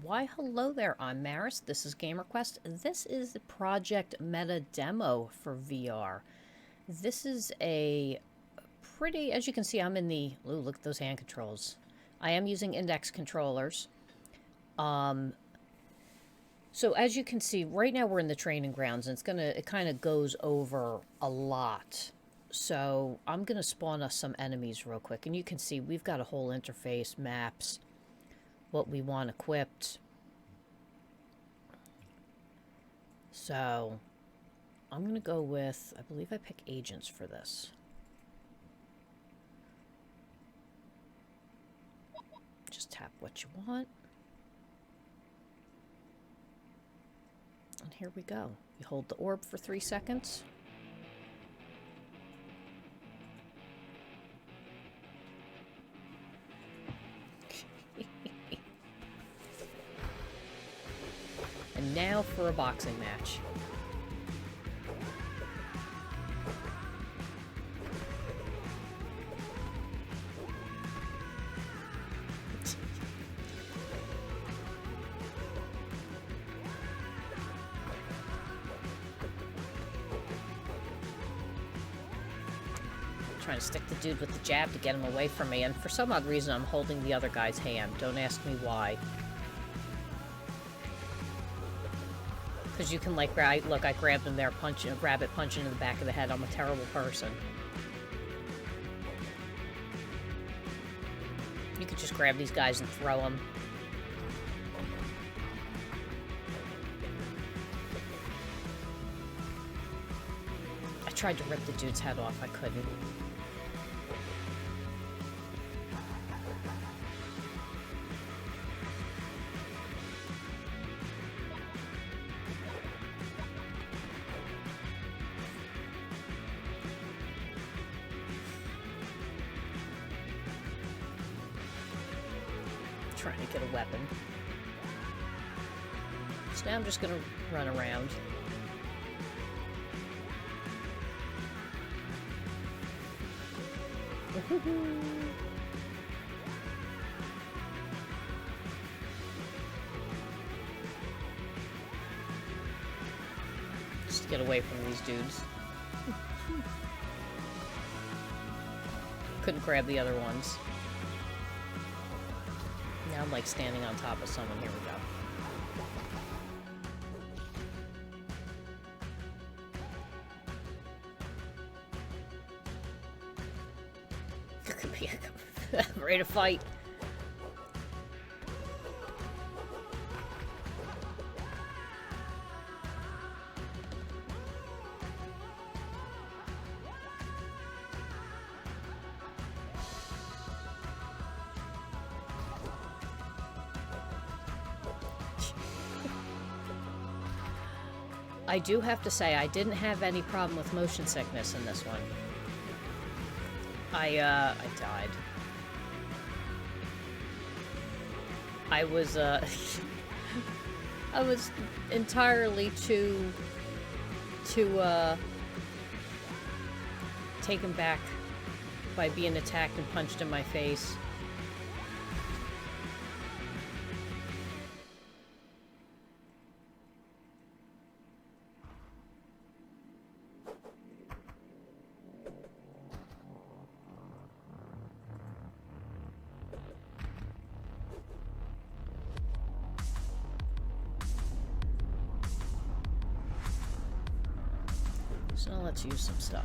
Why, hello there, I'm Maris. This is GamerQuest. This is the Project Meta demo for VR. This is a pretty, as you can see, I'm in the, ooh, look at those hand controls. I am using index controllers. So as you can see, right now we're in the training grounds, and it kind of goes over a lot. So I'm gonna spawn us some enemies real quick, and you can see we've got a whole interface, maps, what we want equipped. So I'm gonna go with, I believe I pick agents for this. Just tap what you want. And here we go. You hold the orb for 3 seconds. And now for a boxing match. Trying to stick the dude with the jab to get him away from me, and for some odd reason I'm holding the other guy's hand. Don't ask me why. Because you can, like, look, I grabbed him there, grab it, punch into the back of the head. I'm a terrible person. You could just grab these guys and throw them. I tried to rip the dude's head off, I couldn't. Trying to get a weapon. So now I'm just gonna run around. Just to get away from these dudes. Couldn't grab the other ones. Now I'm like standing on top of someone. Here we go. I'm ready to fight. I do have to say, I didn't have any problem with motion sickness in this one. I died. I was entirely too taken back by being attacked and punched in my face. So let's use some stuff.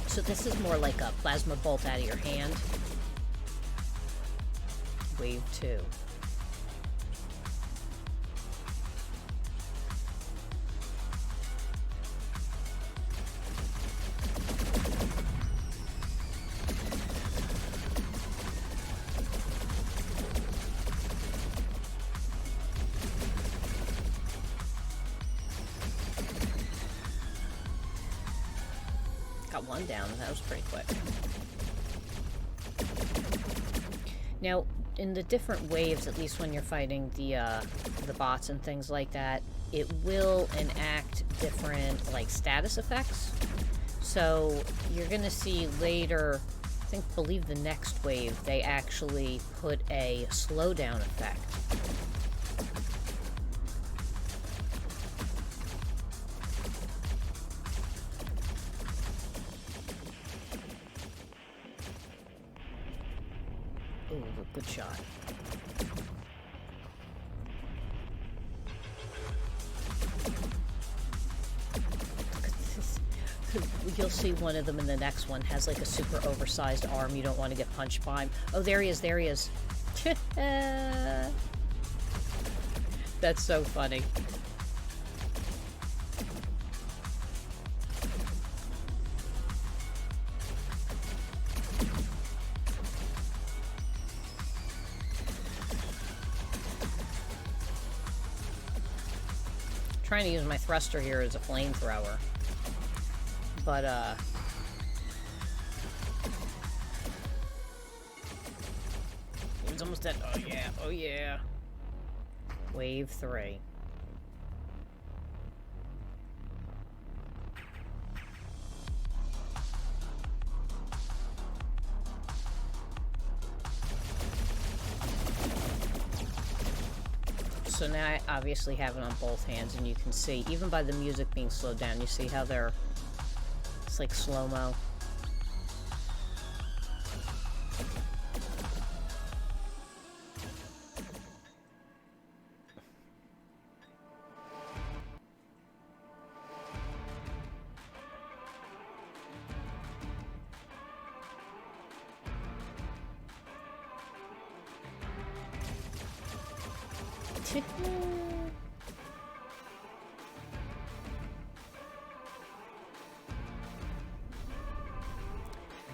So this is more like a plasma bolt out of your hand. Wave 2. Got one down. That was pretty quick. Now, in the different waves, at least when you're fighting the bots and things like that, it will enact different, like, status effects. So, you're gonna see later, believe the next wave, they actually put a slowdown effect. Ooh, good shot. You'll see one of them in the next one has like a super oversized arm. You don't want to get punched by him. Oh, there he is, there he is. That's so funny. Trying to use my thruster here as a flamethrower. But, it's almost dead. Oh, yeah. Oh, yeah. Wave 3. So now I obviously have it on both hands, and you can see, even by the music being slowed down, you see how they're... It's like slow-mo.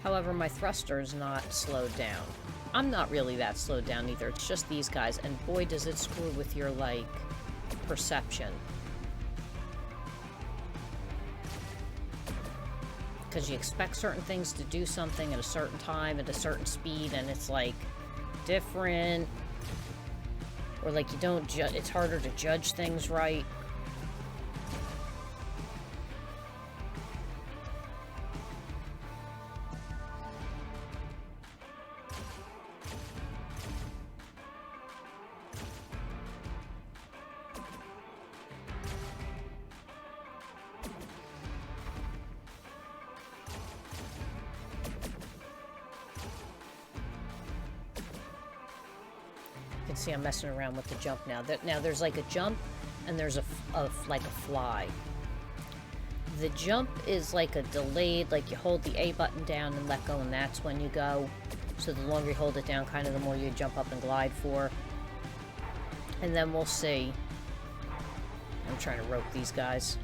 However, my thruster is not slowed down. I'm not really that slowed down either. It's just these guys, and boy, does it screw with your, like, perception. Because you expect certain things to do something at a certain time, at a certain speed, and it's, like, different. Or, like, you don't judge... It's harder to judge things right. See, I'm messing around with the jump now. Now there's like a jump, and there's like a fly. The jump is like a delayed, like you hold the A button down and let go, and that's when you go. So the longer you hold it down, kind of the more you jump up and glide for. And then we'll see. I'm trying to rope these guys.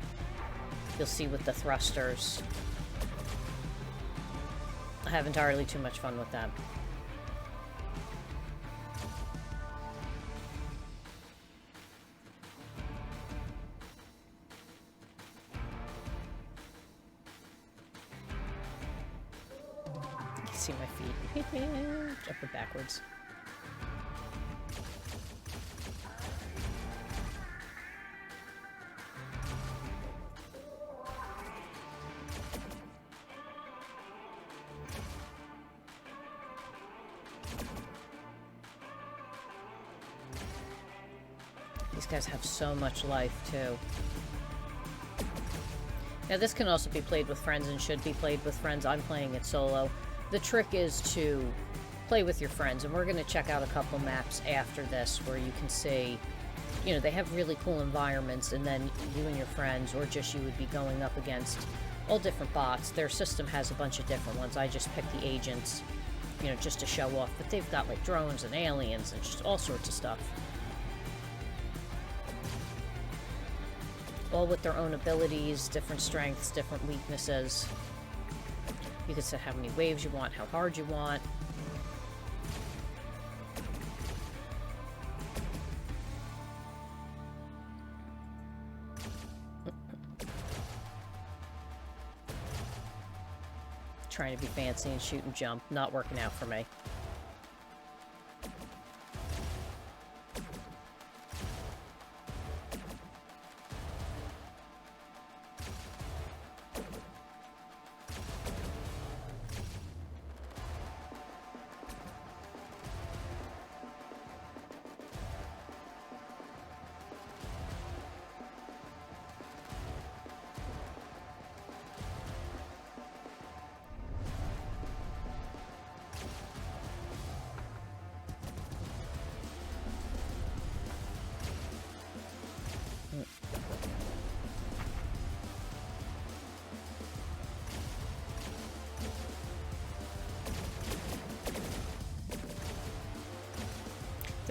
You'll see with the thrusters. I have entirely too much fun with them. See my feet. Jump it backwards. These guys have so much life, too. Now, this can also be played with friends and should be played with friends. I'm playing it solo. The trick is to play with your friends, and we're going to check out a couple maps after this where you can see, you know, they have really cool environments, and then you and your friends, or just you, would be going up against all different bots. Their system has a bunch of different ones. I just picked the agents, you know, just to show off, but they've got, like, drones and aliens and just all sorts of stuff. All with their own abilities, different strengths, different weaknesses. You can set how many waves you want, how hard you want. Trying to be fancy and shoot and jump, not working out for me.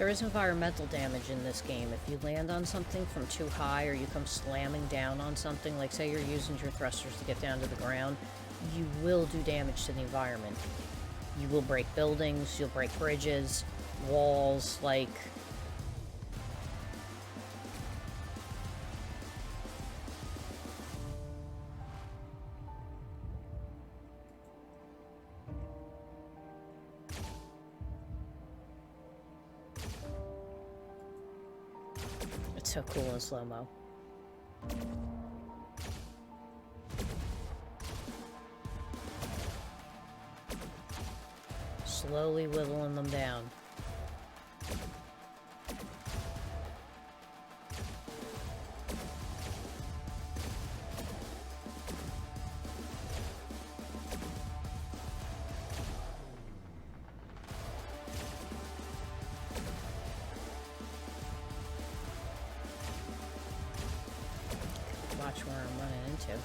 There is environmental damage in this game. If you land on something from too high or you come slamming down on something, like say you're using your thrusters to get down to the ground, you will do damage to the environment. You will break buildings, you'll break bridges, walls, like... It's so cool in slow-mo. Slowly whittling them down. Watch where I'm running into.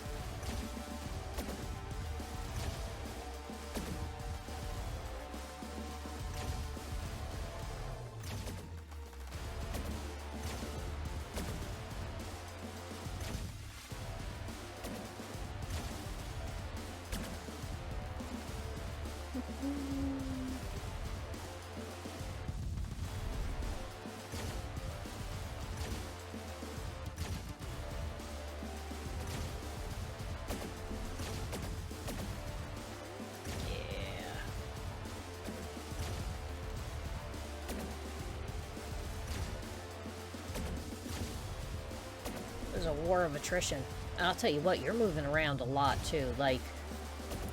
A war of attrition. And I'll tell you what, you're moving around a lot too. Like,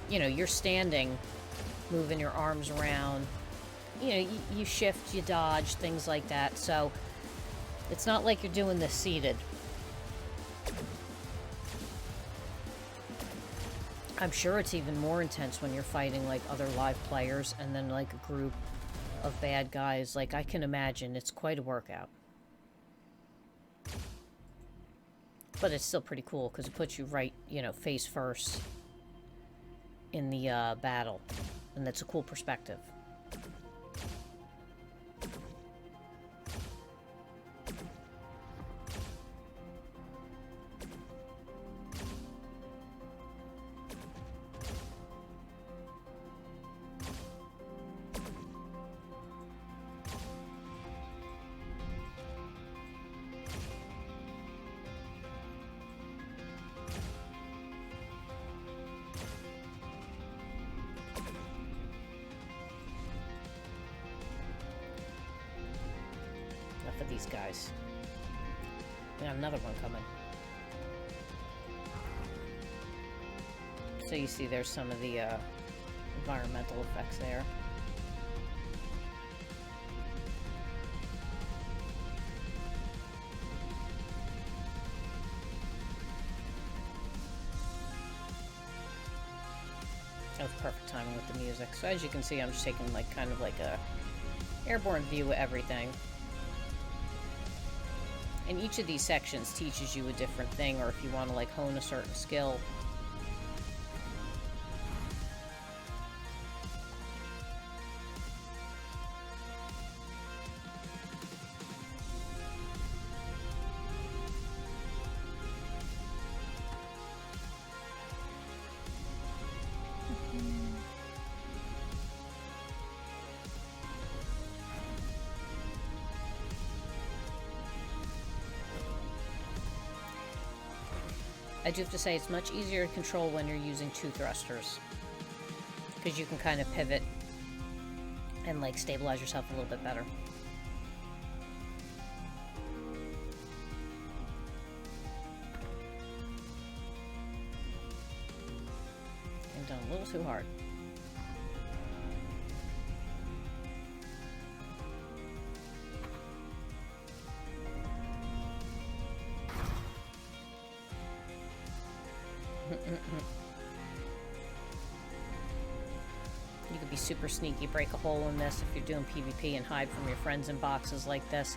you know, you're standing, moving your arms around. You know, you shift, you dodge, things like that. So it's not like you're doing this seated. I'm sure it's even more intense when you're fighting like other live players and then like a group of bad guys. Like, I can imagine it's quite a workout. But it's still pretty cool, because it puts you right, you know, face first in the battle. And that's a cool perspective. For these guys. We have another one coming. So you see there's some of the environmental effects there. That was perfect timing with the music. So as you can see, I'm just taking like kind of like a airborne view of everything. And each of these sections teaches you a different thing, or if you want to like hone a certain skill. I do have to say, it's much easier to control when you're using two thrusters, because you can kind of pivot and like stabilize yourself a little bit better. And done a little too hard. You could be super sneaky, break a hole in this if you're doing PvP and hide from your friends in boxes like this.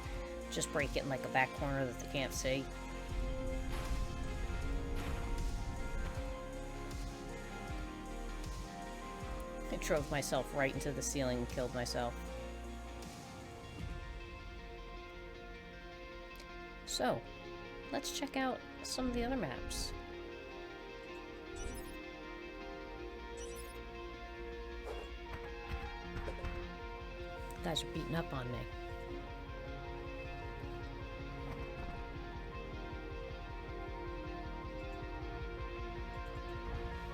Just break it in like a back corner that they can't see. I drove myself right into the ceiling and killed myself. So, let's check out some of the other maps. You guys are beating up on me.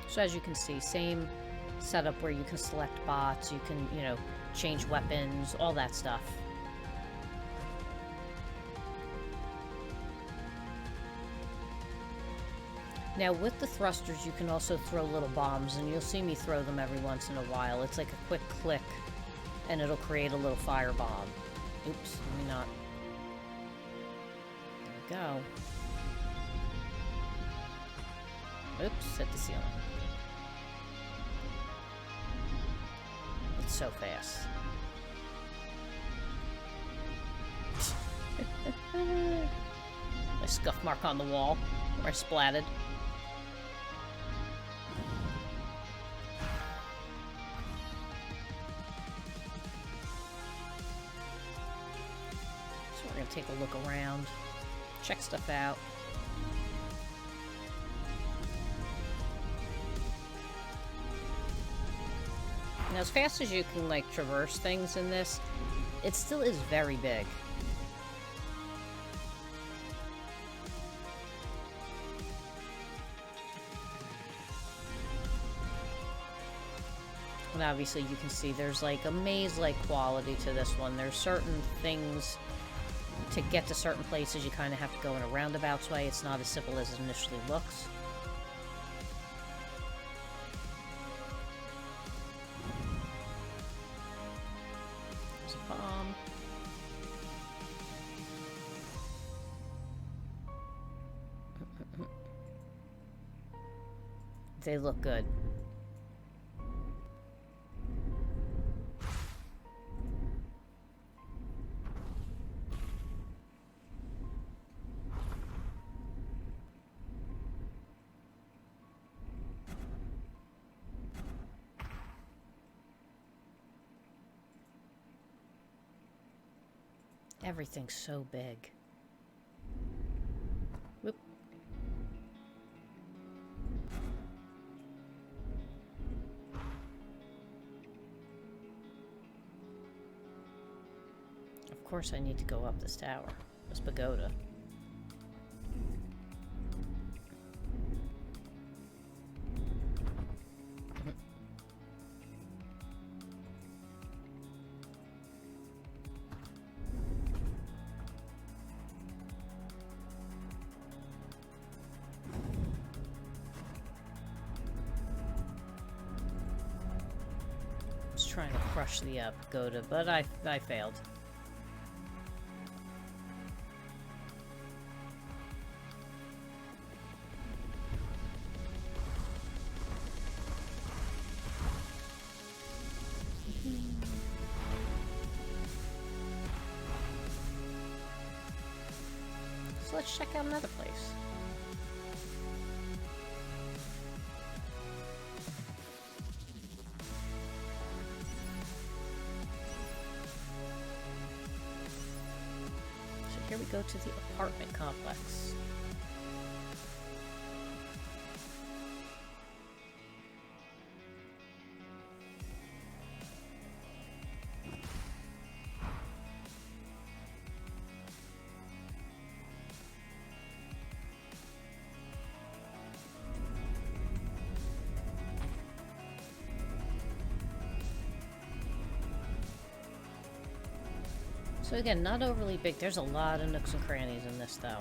So as you can see, same setup where you can select bots, you can, you know, change weapons, all that stuff. Now with the thrusters, you can also throw little bombs, and you'll see me throw them every once in a while. It's like a quick click, and it'll create a little fire bomb. Oops, let me not. There we go. Oops, hit the ceiling. It's so fast. A scuff mark on the wall where I splatted. So we're gonna take a look around, check stuff out. Now, as fast as you can, like, traverse things in this, it still is very big. And obviously you can see there's, like, a maze-like quality to this one. There's certain things to get to certain places you kind of have to go in a roundabout way. It's not as simple as it initially looks. They look good. Everything's so big. Whoop. Of course I need to go up this tower, this pagoda. Trying to crush the pagoda, but I failed. So let's check out another place. Here we go to the apartment complex. So again, not overly big. There's a lot of nooks and crannies in this, though.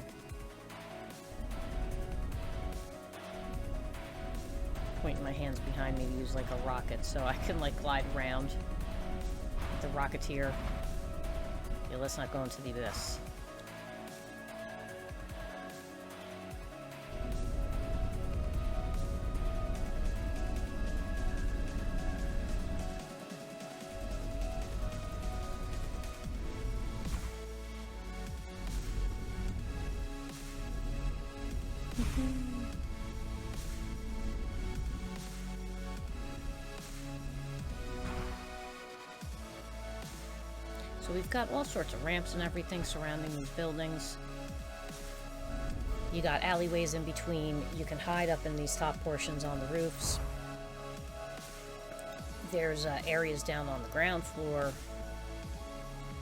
Pointing my hands behind me to use like a rocket so I can like glide around with the Rocketeer. Yeah, let's not go into the abyss. So we've got all sorts of ramps and everything surrounding these buildings. You got alleyways in between. You can hide up in these top portions on the roofs. There's areas down on the ground floor.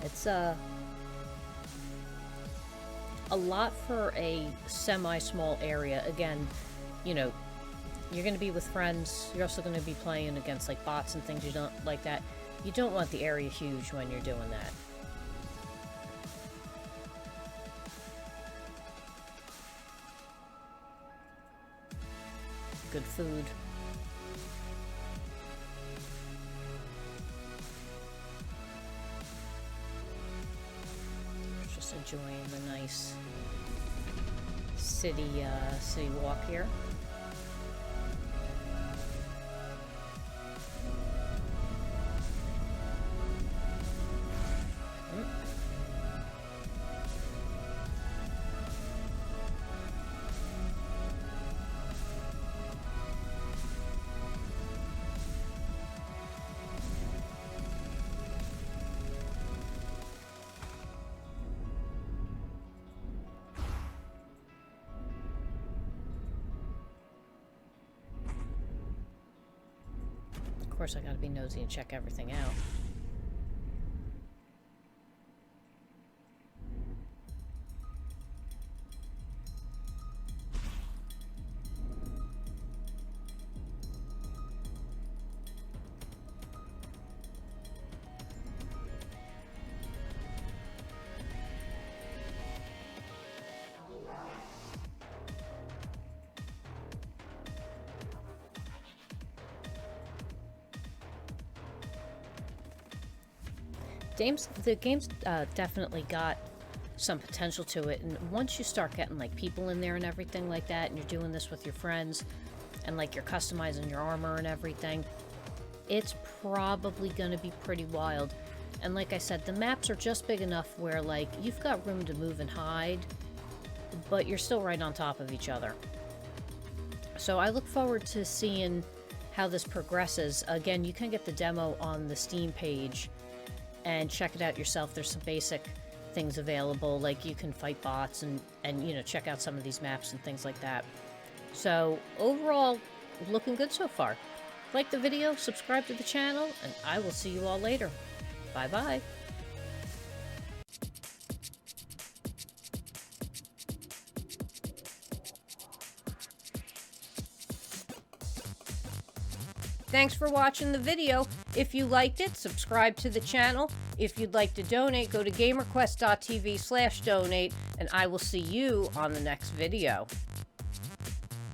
It's a lot for a semi-small area. Again, you know, you're going to be with friends. You're also going to be playing against like bots and things you don't like that. You don't want the area huge when you're doing that. Good food. Just enjoying the nice city walk here. Of course, I gotta be nosy and check everything out. The game's definitely got some potential to it, and once you start getting like people in there and everything like that, and you're doing this with your friends, and like you're customizing your armor and everything, it's probably gonna be pretty wild. And like I said, the maps are just big enough where like you've got room to move and hide, but you're still right on top of each other. So I look forward to seeing how this progresses. Again, you can get the demo on the Steam page and check it out yourself. There's some basic things available, like you can fight bots and you know, check out some of these maps and things like that. So overall, looking good so far. Like the video, subscribe to the channel, and I will see you all later. Bye bye. Thanks for watching the video. If you liked it, subscribe to the channel. If you'd like to donate, go to gamerquest.tv/donate, and I will see you on the next video.